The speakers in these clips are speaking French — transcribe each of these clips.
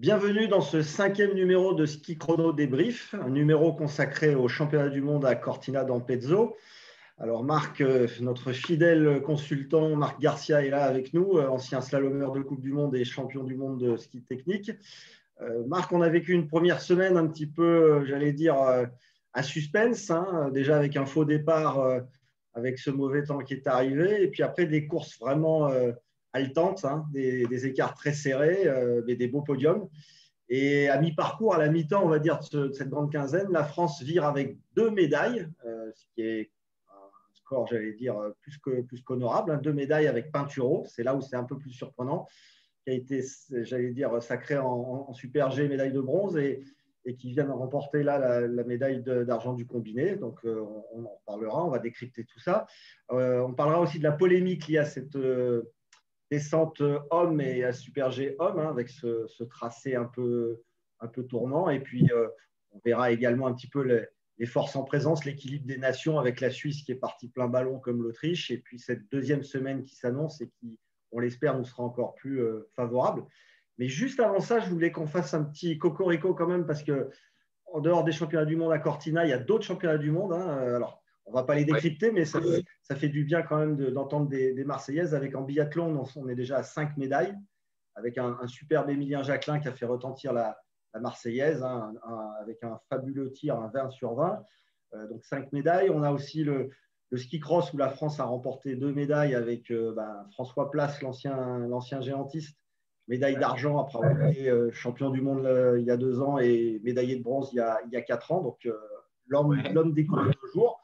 Bienvenue dans ce 5e numéro de Ski Chrono Débrief, un numéro consacré au championnat du monde à Cortina d'Ampezzo. Alors Marc, notre fidèle consultant Marc Garcia est là avec nous, ancien slalomeur de Coupe du Monde et champion du monde de ski technique. Marc, on a vécu une première semaine un petit peu, j'allais dire, à suspense, déjà avec un faux départ, avec ce mauvais temps qui est arrivé, et puis après des courses vraiment haletantes, des écarts très serrés, mais des beaux podiums. Et à mi-parcours, à la mi-temps, on va dire, de cette grande quinzaine, la France vire avec 2 médailles, ce qui est un score, j'allais dire, plus qu'honorable. 2 médailles avec Pinturo, c'est là où c'est un peu plus surprenant, qui a été, j'allais dire, sacré en Super G, médaille de bronze, et qui vient de remporter là la médaille d'argent du combiné. Donc, on en parlera, on va décrypter tout ça. On parlera aussi de la polémique liée à cette descente homme et à Super G homme, avec ce tracé un peu tournant. Et puis, on verra également un petit peu les forces en présence, l'équilibre des nations avec la Suisse qui est partie plein ballon comme l'Autriche. Et puis, cette deuxième semaine qui s'annonce et qui, on l'espère, nous sera encore plus favorable. Mais juste avant ça, je voulais qu'on fasse un petit cocorico quand même, parce que en dehors des championnats du monde à Cortina, il y a d'autres championnats du monde. Alors, on ne va pas les décrypter, mais ça fait du bien quand même d'entendre des Marseillaises. Avec en biathlon, on est déjà à 5 médailles, avec un superbe Émilien Jacquelin qui a fait retentir la Marseillaise, avec un fabuleux tir, un 20 sur 20. Donc 5 médailles. On a aussi le ski cross où la France a remporté 2 médailles avec François Place, l'ancien géantiste, médaille d'argent après avoir été champion du monde il y a 2 ans et médaillé de bronze il y a 4 ans. Donc l'homme des courses de jour.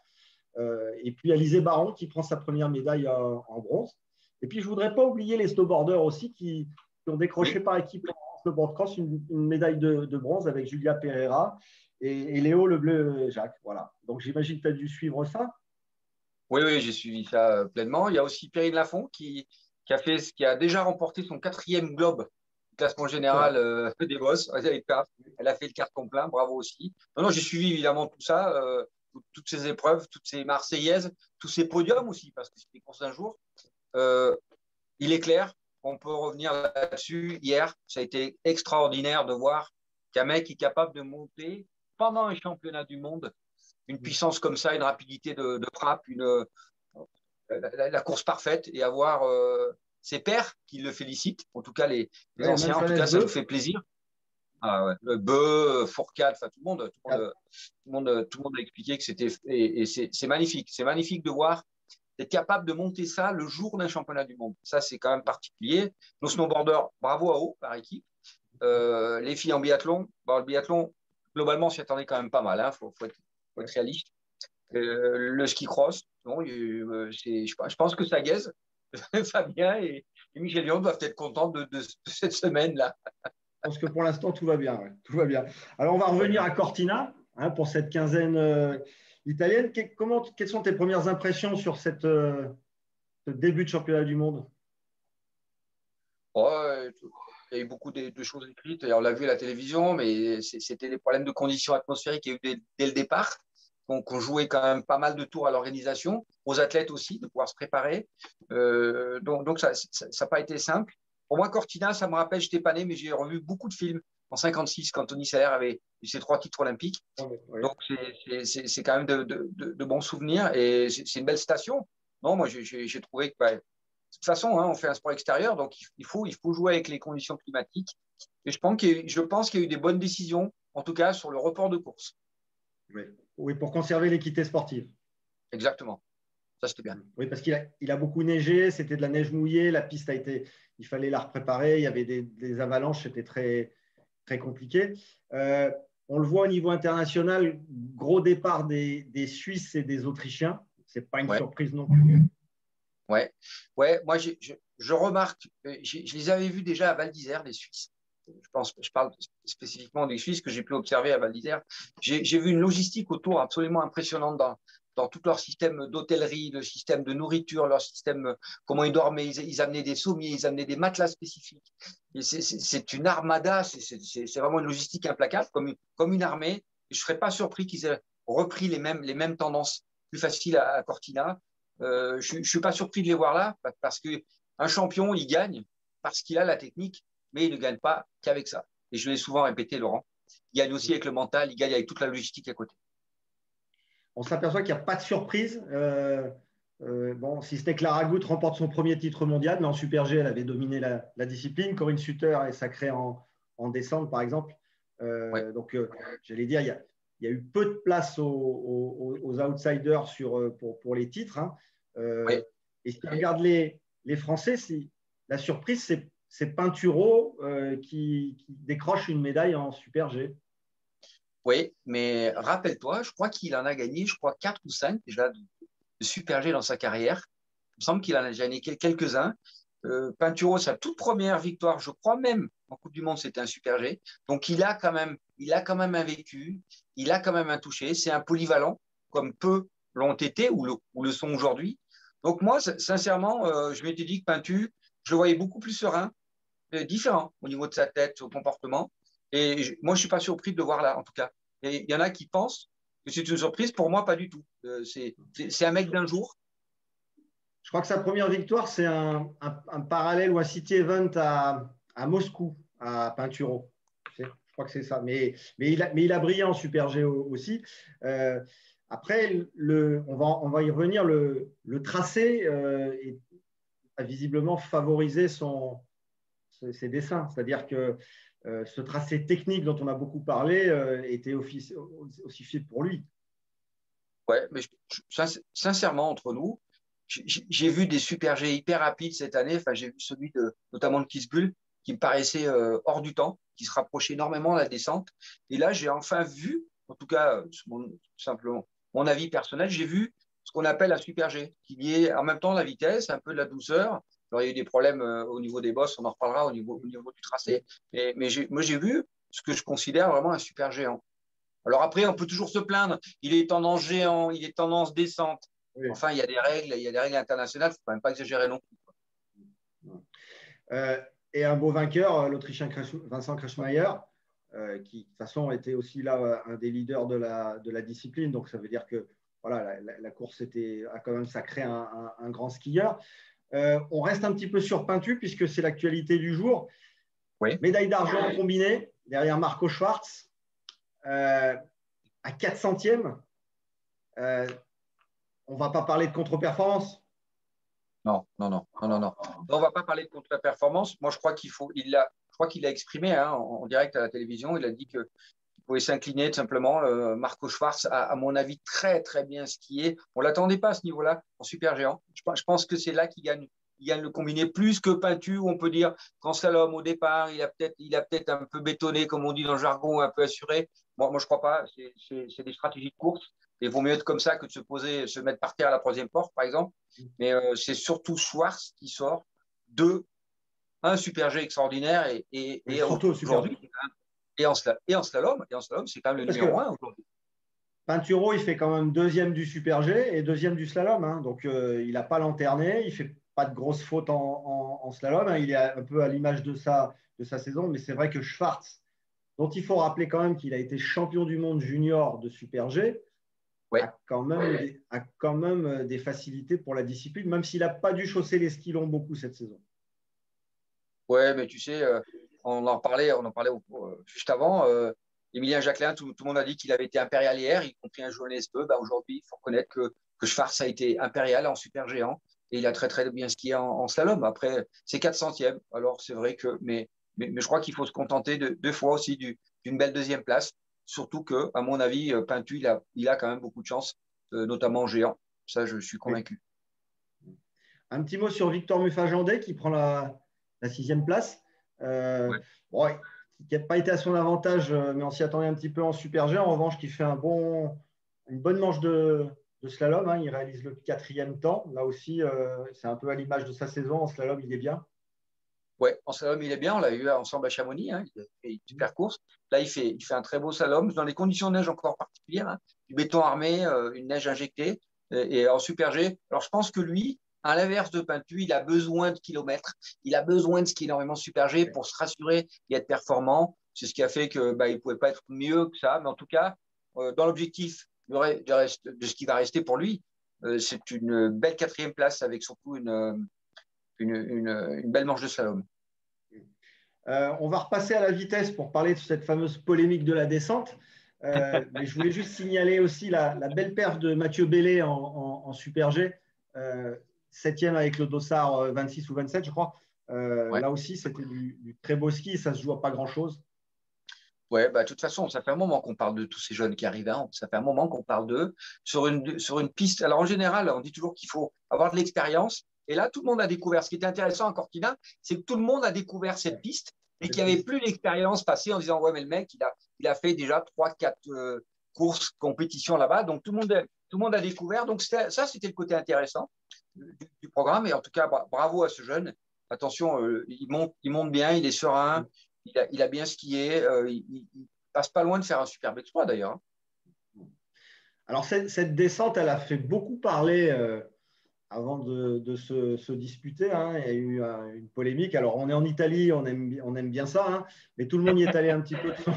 Et puis Alizé Baron qui prend sa première médaille en bronze. Et puis je ne voudrais pas oublier les snowboarders aussi qui ont décroché par équipe en snowboard cross une médaille de bronze avec Julia Pereira et Léo Le Bleu Jacques. Voilà. Donc j'imagine que tu as dû suivre ça. Oui, j'ai suivi ça pleinement. Il y a aussi Perrine Lafont qui a déjà remporté son 4e globe classement général des bosses. Elle a fait le carton plein, bravo aussi. Non, j'ai suivi évidemment tout ça, toutes ces épreuves, toutes ces Marseillaises, tous ces podiums aussi, parce que c'était course d'un jour. Il est clair, on peut revenir là-dessus. Hier, ça a été extraordinaire de voir qu'un mec est capable de monter pendant un championnat du monde une puissance comme ça, une rapidité de frappe, la course parfaite, et avoir ses pairs qui le félicitent, en tout cas les anciens, en tout cas ça nous fait plaisir. Beu, Fourcade, enfin tout le monde a expliqué que c'était, et c'est magnifique de voir d'être capable de monter ça le jour d'un championnat du monde. Ça, c'est quand même particulier. Nos snowboarders, bravo à eux par équipe. Les filles en biathlon, le biathlon, globalement, on s'y attendait quand même pas mal. Faut être réaliste. Le ski cross, non, je pense que ça gaze. Fabien et Michel Lyon doivent être contents de cette semaine-là. Je pense que pour l'instant, tout va bien. Ouais. Tout va bien. Alors, on va revenir à Cortina pour cette quinzaine italienne. Quelles sont tes premières impressions sur ce début de championnat du monde? Il y a eu beaucoup de choses écrites. On l'a vu à la télévision, mais c'était des problèmes de conditions atmosphériques qu'il y a eu dès le départ. Donc, on jouait quand même pas mal de tours à l'organisation, aux athlètes aussi, de pouvoir se préparer. Donc ça n'a pas été simple. Pour moi, Cortina, ça me rappelle, je n'étais pas né, mais j'ai revu beaucoup de films en 56 quand Tony Seller avait eu ses 3 titres olympiques. Oui. Donc, c'est quand même de bons souvenirs et c'est une belle station. Non, moi, j'ai trouvé que, de toute façon, on fait un sport extérieur, donc il faut jouer avec les conditions climatiques. Et je pense qu'il y a eu des bonnes décisions, en tout cas sur le report de course. Oui, pour conserver l'équité sportive. Exactement. Ça, c'était bien. Oui, parce qu'il a beaucoup neigé, c'était de la neige mouillée, la piste il fallait la repréparer, il y avait des avalanches, c'était très, très compliqué. On le voit au niveau international, gros départ des Suisses et des Autrichiens. Ce n'est pas une surprise non plus. Ouais. Moi, je remarque, je les avais vus déjà à Val d'Isère, les Suisses. Je parle spécifiquement des Suisses que j'ai pu observer à Val d'Isère. J'ai vu une logistique autour absolument impressionnante dans tout leur système d'hôtellerie, le système de nourriture, leur système, comment ils dormaient. Ils amenaient des sommiers, ils amenaient des matelas spécifiques. C'est une armada, c'est vraiment une logistique implacable, comme une armée. Et je ne serais pas surpris qu'ils aient repris les mêmes tendances plus faciles à Cortina. Je ne suis pas surpris de les voir là, parce qu'un champion, il gagne parce qu'il a la technique, mais il ne gagne pas qu'avec ça. Et je l'ai souvent répété, Laurent. Il gagne aussi avec le mental, il gagne avec toute la logistique à côté. On s'aperçoit qu'il n'y a pas de surprise. Bon, si ce n'est que Lara Gut remporte son premier titre mondial, mais en Super G, elle avait dominé la discipline. Corinne Sutter est sacrée en descente, par exemple. Ouais. Donc, j'allais dire, il y a eu peu de place aux outsiders pour les titres. Hein. Ouais. Et si on regarde les Français, la surprise, c'est Pinturo qui décroche une médaille en Super G. Oui, mais rappelle-toi, je crois qu'il en a gagné, je crois 4 ou 5 déjà de Super G dans sa carrière. Il me semble qu'il en a déjà gagné quelques-uns. Pinturo, sa toute première victoire, je crois même en Coupe du Monde, c'était un Super G. Donc il a quand même un vécu, il a quand même un toucher. C'est un polyvalent, comme peu l'ont été ou le sont aujourd'hui. Donc moi, sincèrement, je m'étais dit que Pintu, je le voyais beaucoup plus serein, différent au niveau de sa tête, au comportement. Et moi, je ne suis pas surpris de le voir là, en tout cas. Et il y en a qui pensent que c'est une surprise. Pour moi, pas du tout. C'est un mec d'un jour. Je crois que sa première victoire, c'est un parallèle ou un city event à Moscou, à Pinturo. Je crois que c'est ça. Mais il a brillé en Super G aussi. Après, on va y revenir. Le tracé a visiblement favorisé ses dessins. C'est-à-dire que ce tracé technique dont on a beaucoup parlé était aussi fait pour lui. Ouais, mais sincèrement, entre nous, j'ai vu des super G hyper rapides cette année. Enfin, j'ai vu celui notamment de Kisbull qui me paraissait hors du temps, qui se rapprochait énormément de la descente. Et là, j'ai enfin vu, en tout cas, simplement mon avis personnel, j'ai vu ce qu'on appelle un super G, qui est en même temps la vitesse, un peu de la douceur. Alors, il y a eu des problèmes au niveau des bosses, on en reparlera au niveau du tracé. Mais moi, j'ai vu ce que je considère vraiment un super géant. Alors après, on peut toujours se plaindre. Il est tendance géant, il est tendance descente. Oui. Enfin, il y a des règles internationales. Il ne faut quand même pas exagérer non plus. Et un beau vainqueur, l'Autrichien Vincent Kretschmayr, qui de toute façon était aussi là un des leaders de la discipline. Donc ça veut dire que voilà, la course a quand même sacré un grand skieur. On reste un petit peu sur Pintu puisque c'est l'actualité du jour. Oui. Médaille d'argent en combiné derrière Marco Schwarz à 4 centièmes. On ne va pas parler de contre-performance. Non. On ne va pas parler de contre-performance. Moi, je crois qu'il a exprimé en direct à la télévision. Il a dit qu'il pouvait s'incliner tout simplement. Marco Schwarz a, à mon avis, très, très bien skié. On ne l'attendait pas à ce niveau-là en super géant. Je pense que c'est là qu'il gagne. Il gagne le combiné plus que Pintu, où on peut dire qu'en slalom, au départ, il a peut-être un peu bétonné, comme on dit dans le jargon, un peu assuré. Moi, je ne crois pas. C'est des stratégies de course. Il vaut mieux être comme ça que de se mettre par terre à la troisième porte, par exemple. Mais c'est surtout Schwarz qui sort un super G extraordinaire et aujourd'hui, et en slalom, c'est quand même le numéro 1 aujourd'hui. Pinturo, il fait quand même deuxième du Super G et deuxième du slalom. Hein. Donc, il n'a pas lanterné. Il ne fait pas de grosses fautes en slalom. Hein. Il est un peu à l'image de sa saison. Mais c'est vrai que Schwarz, dont il faut rappeler quand même qu'il a été champion du monde junior de Super G, a quand même des facilités pour la discipline, même s'il n'a pas dû chausser les skis longs beaucoup cette saison. Ouais, mais tu sais, on en parlait juste avant. Emilien Jacquelin, tout le monde a dit qu'il avait été impérial hier, y compris un journaliste. Aujourd'hui, il faut reconnaître que Schwarz a été impérial en super géant et il a très très bien skié en slalom. Après, c'est 4 centièmes. Alors c'est vrai que, mais je crois qu'il faut se contenter de 2 fois aussi d'une belle deuxième place. Surtout que, à mon avis, Pintu, il a quand même beaucoup de chance, notamment en géant. Ça, je suis convaincu. Un petit mot sur Victor Muffat-Jandet qui prend la 6e place. Bon, qui n'a pas été à son avantage, mais on s'y attendait un petit peu en Super G. En revanche, qui fait une bonne manche de slalom. Hein. Il réalise le 4e temps. Là aussi, c'est un peu à l'image de sa saison. En slalom, il est bien. Ouais, en slalom, il est bien. On l'a eu ensemble à Chamonix. Hein. Il fait une super course. Là, il fait un très beau slalom dans des conditions de neige encore particulières. Hein. Du béton armé, une neige injectée et en super G. Alors, je pense que lui, à l'inverse de Pintu, il a besoin de kilomètres. Il a besoin de skier énormément super G pour se rassurer et être performant. C'est ce qui a fait qu'il ne pouvait pas être mieux que ça. Mais en tout cas, dans l'objectif de ce qui va rester pour lui, c'est une belle 4e place avec surtout une belle manche de slalom. On va repasser à la vitesse pour parler de cette fameuse polémique de la descente. Mais je voulais juste signaler aussi la belle perf de Mathieu Bellé en Super G, septième avec le dossard 26 ou 27, je crois. Ouais. Là aussi, c'était du très beau ski, ça ne se joue à pas grand-chose. Ouais, bah, de toute façon, ça fait un moment qu'on parle de tous ces jeunes qui arrivent. Hein. Ça fait un moment qu'on parle d'eux sur une piste. Alors, en général, on dit toujours qu'il faut avoir de l'expérience. Et là, tout le monde a découvert. Ce qui était intéressant à Cortina, c'est que tout le monde a découvert cette piste et qu'il n'y avait plus l'expérience passée en disant, ouais, mais le mec, il a fait déjà 3-4 courses, compétitions là-bas. Donc, tout le monde a découvert. Donc, ça, c'était le côté intéressant du programme. Et en tout cas, bravo à ce jeune. Attention, il monte bien, il est serein. Il a bien skié. Il passe pas loin de faire un superbe exploit d'ailleurs. Hein. Alors, cette descente, elle a fait beaucoup parler avant de se disputer. Hein. Il y a eu une polémique. Alors, on est en Italie, on aime bien ça, hein, mais tout le monde y est allé un petit peu de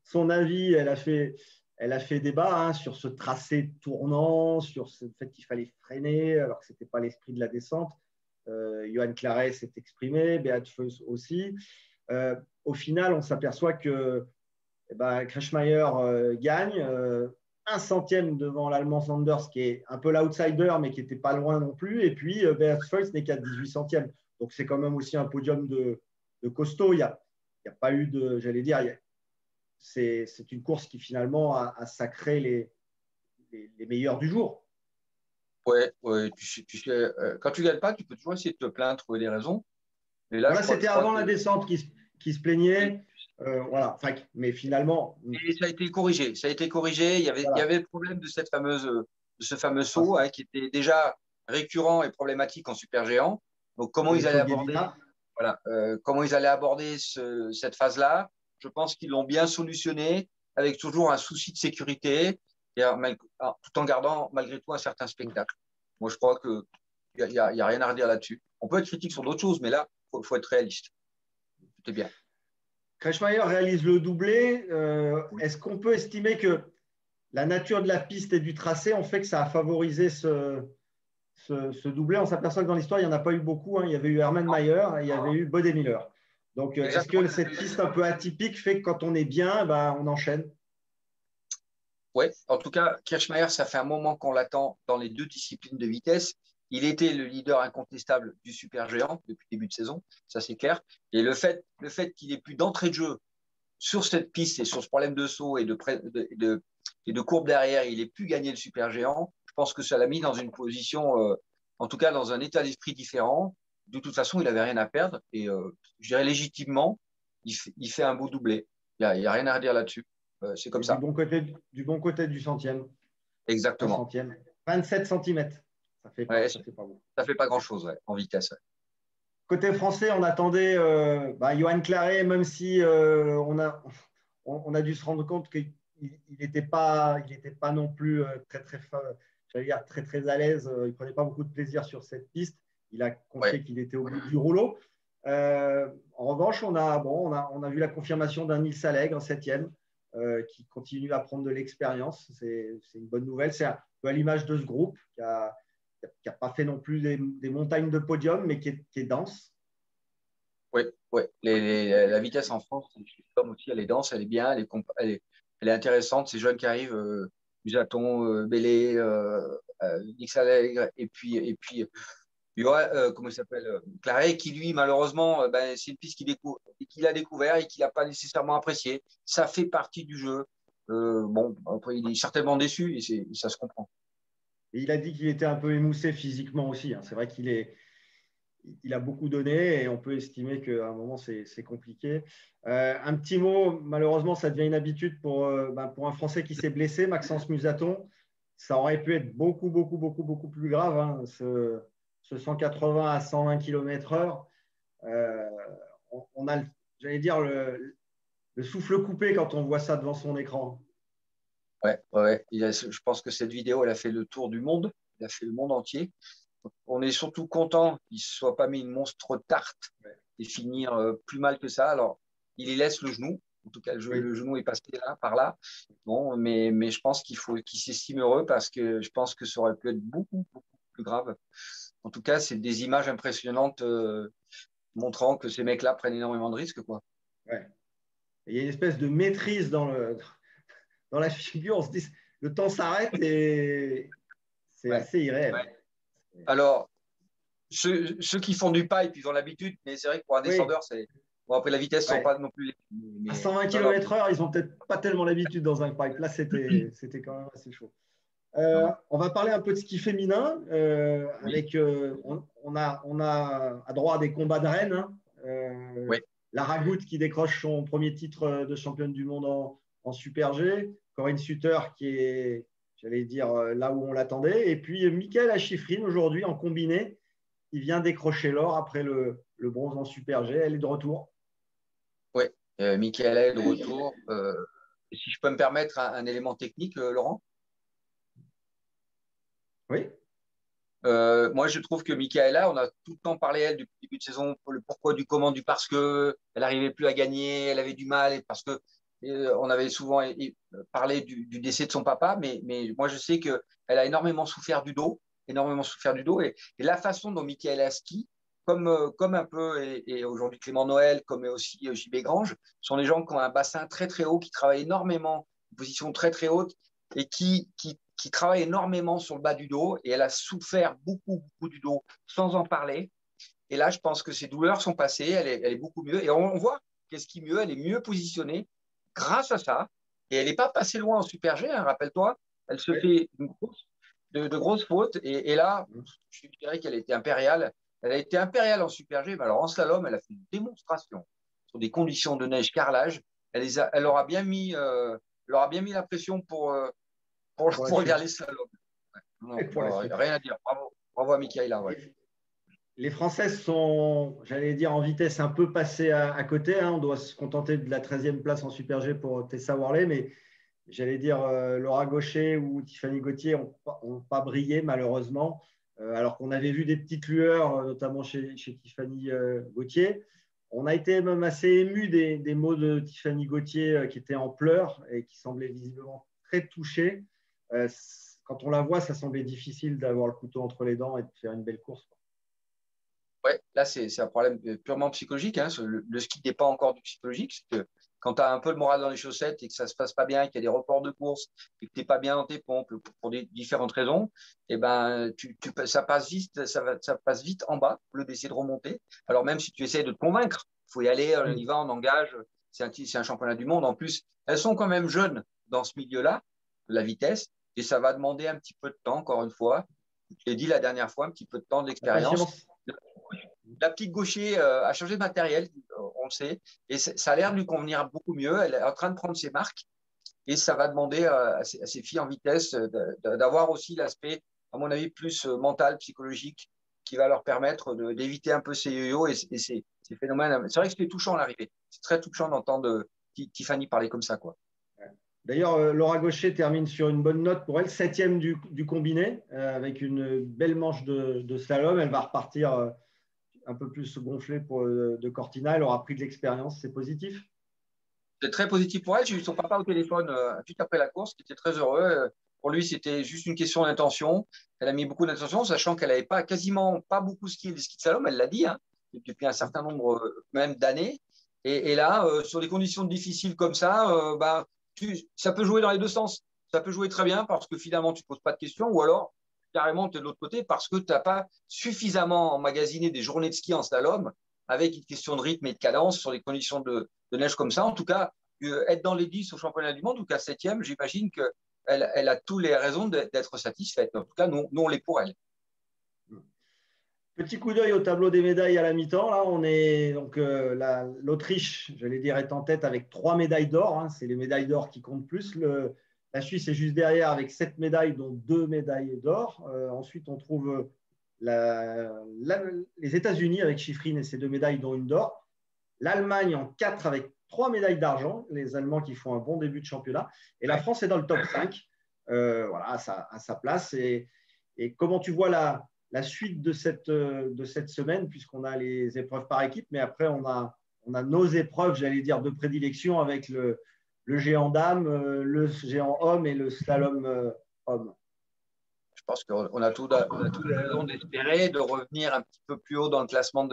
son avis. Elle a fait débat hein, sur ce tracé tournant, sur le fait qu'il fallait freiner, alors que ce n'était pas l'esprit de la descente. Johan Claret s'est exprimé, Beat Feuz aussi. Au final, on s'aperçoit que Kretschmayr gagne. Un centième devant l'Allemand Sanders, qui est un peu l'outsider, mais qui n'était pas loin non plus. Et puis, Beat Feuz n'est qu'à 18 centièmes. Donc, c'est quand même aussi un podium de costaud. Il n'y a pas eu de, j'allais dire, c'est une course qui finalement a sacré les meilleurs du jour. Ouais, ouais, quand tu gagnes pas, tu peux toujours essayer de te plaindre, trouver des raisons. Mais là, Voilà, c'était avant la descente qui se plaignait. oui. Voilà. Enfin, mais finalement. Et ça a été corrigé. Ça a été corrigé. Il y Voilà. avait le problème de ce fameux saut hein, qui était déjà récurrent et problématique en super géant. Donc, C'est le saut Guevina. voilà, comment ils allaient aborder cette phase-là. Je pense qu'ils l'ont bien solutionné avec toujours un souci de sécurité et tout en gardant malgré tout un certain spectacle. Moi, je crois qu'il n'y a rien à redire là-dessus. On peut être critique sur d'autres choses, mais là, il faut être réaliste. C'était bien. Kretschmayr réalise le doublé. Est-ce qu'on peut estimer que la nature de la piste et du tracé ont fait que ça a favorisé ce doublé? On s'aperçoit que dans l'histoire, il n'y en a pas eu beaucoup. Hein. Il y avait eu Hermann Mayer et il y avait eu Bode Miller. Donc, est-ce Exactement. que cette piste un peu atypique fait que quand on est bien, on enchaîne? Oui, en tout cas, Kirchmeier, ça fait un moment qu'on l'attend dans les deux disciplines de vitesse. Il était le leader incontestable du super géant depuis le début de saison, ça c'est clair. Et le fait qu'il ait plus d'entrée de jeu sur cette piste et sur ce problème de saut et de courbe derrière, il ait pu gagner le super géant. Je pense que ça l'a mis dans une position, en tout cas dans un état d'esprit différent. De toute façon, il n'avait rien à perdre et je dirais légitimement, il fait un beau doublé. Il y a rien à redire là-dessus. C'est comme Et du ça. bon côté du centième. Un Exactement. centième. 27 centimètres. Ouais, Ça fait pas beaucoup. ça fait pas grand-chose ouais, en vitesse. Ouais. Côté français, on attendait Johan Claret, même si on a dû se rendre compte qu'il n'était pas non plus j'allais dire très, très à l'aise. Il ne prenait pas beaucoup de plaisir sur cette piste. Il a Ouais. confié qu'il était au bout du rouleau. En revanche, on a vu la confirmation d'un Nils Allègre, septième, qui continue à prendre de l'expérience. C'est une bonne nouvelle. C'est un peu à l'image de ce groupe qui n'a pas fait non plus des montagnes de podium, mais qui est dense. Oui, ouais. La vitesse en France, comme aussi, elle est dense, elle est bien, elle est intéressante. Ces jeunes qui arrivent, Busaton, Bélé, Nix Allègre, et puis comment il s'appelle Claret, qui lui, malheureusement, c'est une piste qu'il a découvert et qu'il n'a pas nécessairement apprécié. Ça fait partie du jeu. Bon, après, il est certainement déçu et ça se comprend. Et il a dit qu'il était un peu émoussé physiquement aussi. Hein. C'est vrai il a beaucoup donné et on peut estimer qu'à un moment, c'est compliqué. Un petit mot, malheureusement, ça devient une habitude pour un Français qui s'est blessé, Maxence Musaton. Ça aurait pu être beaucoup, beaucoup, beaucoup, beaucoup plus grave, hein, ce 180 à 120 km/h. On a, j'allais dire, le souffle coupé quand on voit ça devant son écran. Ouais, ouais. Je pense que cette vidéo, elle a fait le tour du monde. Elle a fait le monde entier. On est surtout content qu'il ne se soit pas mis une monstre tarte et finir plus mal que ça. Alors, il y laisse le genou. En tout cas, Oui. le genou est passé là, par là. Bon, mais je pense qu'il s'estime heureux parce que je pense que ça aurait pu être beaucoup, beaucoup plus grave. En tout cas, c'est des images impressionnantes montrant que ces mecs-là prennent énormément de risques, quoi. Ouais. Il y a une espèce de maîtrise dans la figure. On se dit, le temps s'arrête et c'est Ouais. assez irréel. Ouais. Alors, ceux qui font du pipe, ils ont l'habitude, mais c'est vrai que pour un Oui, descendeur, c'est. Bon, après, la vitesse ne sont ouais. pas non plus les. À Mais 120 non, non, km/h, ils n'ont peut-être pas tellement l'habitude dans un pipe. Là, c'était quand même assez chaud. non, non. On va parler un peu de ski féminin. Oui, On a à droit des combats de reines. Hein. oui. Lara Gut qui décroche son premier titre de championne du monde en Super G. Corinne Sutter qui est, j'allais dire, là où on l'attendait. Et puis Michaela Schifrin aujourd'hui en combiné. Il vient décrocher l'or après le bronze en Super G. Elle est de retour. Oui. Michaela est de retour. Si je peux me permettre un élément technique, Laurent. Oui, Moi, je trouve que Michaela, on a tout le temps parlé elle depuis le début de saison, pour le pourquoi du comment, du parce que elle n'arrivait plus à gagner, elle avait du mal, et parce que on avait souvent parlé du décès de son papa, mais moi je sais que elle a énormément souffert du dos, énormément souffert du dos, et la façon dont Michaela skie, comme un peu et aujourd'hui Clément Noël, comme aussi JB Grange, sont des gens qui ont un bassin très très haut, qui travaillent énormément, une position très très haute, et qui travaille énormément sur le bas du dos et elle a souffert beaucoup, beaucoup du dos sans en parler. Et là, je pense que ses douleurs sont passées, elle est beaucoup mieux. Et on voit qu'est-ce qui est mieux, elle est mieux positionnée grâce à ça. Et elle n'est pas passée loin en Super G, hein, rappelle-toi. Elle se oui. fait de grosses fautes. Et là, je dirais qu'elle était impériale. Elle a été impériale en Super G, mais alors en slalom, elle a fait une démonstration sur des conditions de neige carrelage. Elle aura bien mis la pression Pour la pour regarder suite. les slaloms. Et Non, pour la suite. rien à dire. Bravo, bravo à Mikaela. Ouais. Les Françaises sont, j'allais dire, en vitesse un peu passées à côté. Hein. On doit se contenter de la 13e place en Super G pour Tessa Worley, mais j'allais dire Laura Gaucher ou Tiffany Gauthier n'ont pas brillé malheureusement, alors qu'on avait vu des petites lueurs, notamment chez Tiffany Gauthier. On a été même assez ému des mots de Tiffany Gauthier qui était en pleurs et qui semblait visiblement très touchée. Quand on la voit, ça semblait difficile d'avoir le couteau entre les dents et de faire une belle course. Ouais, là, c'est un problème purement psychologique. Hein. Le ski dépend encore du psychologique. C'est que quand tu as un peu le moral dans les chaussettes et que ça ne se passe pas bien, qu'il y a des reports de course et que tu n'es pas bien dans tes pompes pour des différentes raisons, eh ben, ça passe vite en bas, le d'essayer de remonter. Alors même si tu essaies de te convaincre, il faut y aller, on y va, on engage. C'est un championnat du monde. En plus, elles sont quand même jeunes dans ce milieu-là, de la vitesse, et ça va demander un petit peu de temps, encore une fois. Je l'ai dit la dernière fois, un petit peu de temps, La d'expérience. patience. La petite gaucher a changé de matériel, on le sait, et ça a l'air de lui convenir beaucoup mieux. Elle est en train de prendre ses marques et ça va demander à ses filles en vitesse d'avoir aussi l'aspect, à mon avis, plus mental, psychologique, qui va leur permettre d'éviter un peu ces yo-yo et ces phénomènes. C'est vrai que c'était touchant à l'arrivée. C'est très touchant d'entendre Tiffany parler comme ça, quoi. D'ailleurs, Laura Gaucher termine sur une bonne note pour elle, 7e du combiné, avec une belle manche de slalom. Elle va repartir un peu plus gonflée de Cortina. Elle aura pris de l'expérience, c'est positif. C'est très positif pour elle. J'ai eu son papa au téléphone juste après la course, qui était très heureux. Pour lui, c'était juste une question d'intention. Elle a mis beaucoup d'intention, sachant qu'elle n'avait pas quasiment pas beaucoup skié le ski de slalom. Elle l'a dit, hein, depuis un certain nombre même d'années. Et là, sur des conditions difficiles comme ça, bah, ça peut jouer dans les deux sens. Ça peut jouer très bien parce que finalement, tu ne poses pas de questions, ou alors carrément, tu es de l'autre côté parce que tu n'as pas suffisamment emmagasiné des journées de ski en slalom avec une question de rythme et de cadence sur des conditions de neige comme ça. En tout cas, être dans les 10 au championnat du monde ou qu'à 7e, j'imagine qu'elle a toutes les raisons d'être satisfaite. En tout cas, nous on l'est pour elle. Petit coup d'œil au tableau des médailles à la mi-temps. Là, on est donc l'Autriche, j'allais dire, est en tête avec 3 médailles d'or. Hein. C'est les médailles d'or qui comptent plus. La Suisse est juste derrière avec 7 médailles, dont 2 médailles d'or. Ensuite, on trouve les États-Unis avec Schifrin et ses 2 médailles, dont une d'or. L'Allemagne en 4 avec 3 médailles d'argent. Les Allemands qui font un bon début de championnat. Et la France est dans le top 5, voilà, à sa place. Et comment tu vois la suite de cette semaine, puisqu'on a les épreuves par équipe, mais après, on a nos épreuves, j'allais dire, de prédilection avec le géant dame, le géant homme et le slalom homme. Je pense qu'on a toutes les raisons d'espérer de revenir un petit peu plus haut dans le classement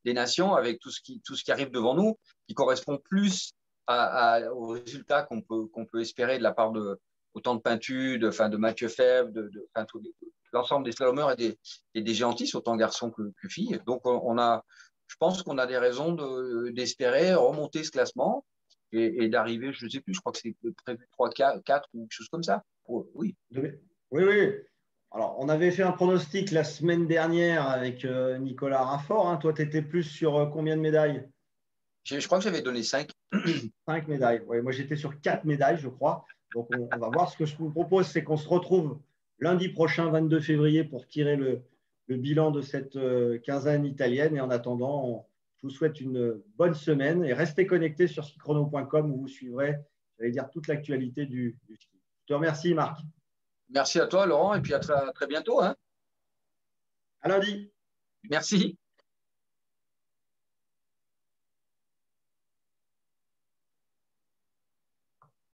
des Nations avec tout ce qui arrive devant nous, qui correspond plus aux résultats qu'on peut espérer de la part de autant de Pintu, de Mathieu Febvre, l'ensemble des slalomeurs et des géantistes, autant garçons que filles. Donc, je pense qu'on a des raisons d'espérer remonter ce classement et d'arriver, je ne sais plus, je crois que c'est prévu 3, 4 ou quelque chose comme ça. Oui. Oui, oui. Alors, on avait fait un pronostic la semaine dernière avec Nicolas Raffort. Hein. Toi, tu étais plus sur combien de médailles? Je crois que j'avais donné 5. 5 médailles. Ouais, moi, j'étais sur 4 médailles, je crois. Donc, on va voir. Ce que je vous propose, c'est qu'on se retrouve lundi prochain, 22 février, pour tirer le bilan de cette quinzaine italienne. Et en attendant, je vous souhaite une bonne semaine et restez connectés sur skichrono.com où vous suivrez, j'allais dire, toute l'actualité du ski. Je te remercie, Marc. Merci à toi, Laurent, et puis à très bientôt. Hein. À lundi. Merci.